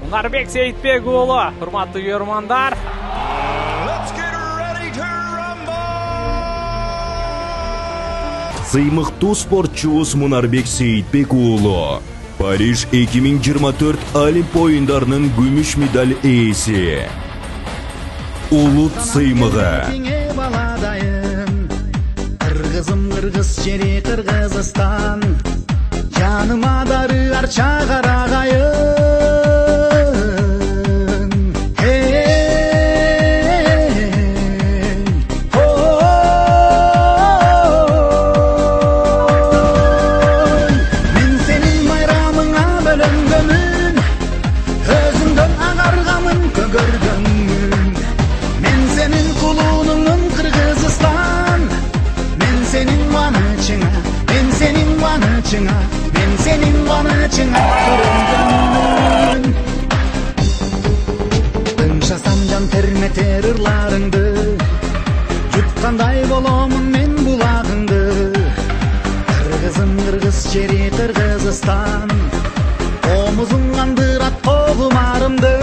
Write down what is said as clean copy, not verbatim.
Munarbek Seyitbek ulu, hurmatly görmanlar. Сыймыктуу спортчубуз Munarbek Seyitbek ulu. Париж 2024 Олимп оюндарынын күмүш медаль ээси. Улут сыймыгы. Кыргызым кыргыз жери Кыргызстан. Жаныма дары арча карагайын. Мен сенин майрамыңа бөлөнгөнмүн, өзүңдөн агаргамын көгөргөнмүн. Мен сенин кулунуңмун Кыргызстан. Мен сенин кубанычыңа, мен сенин кубанычыңа, мен сенин кубанычыңа көрөнгөнмүн. Тыңшасам жан терметер ырларыңды, жуткандай боломун мен булагыңды. Кыргызым кыргыз жери Кыргызстан, омузуң кандырат колумарымды.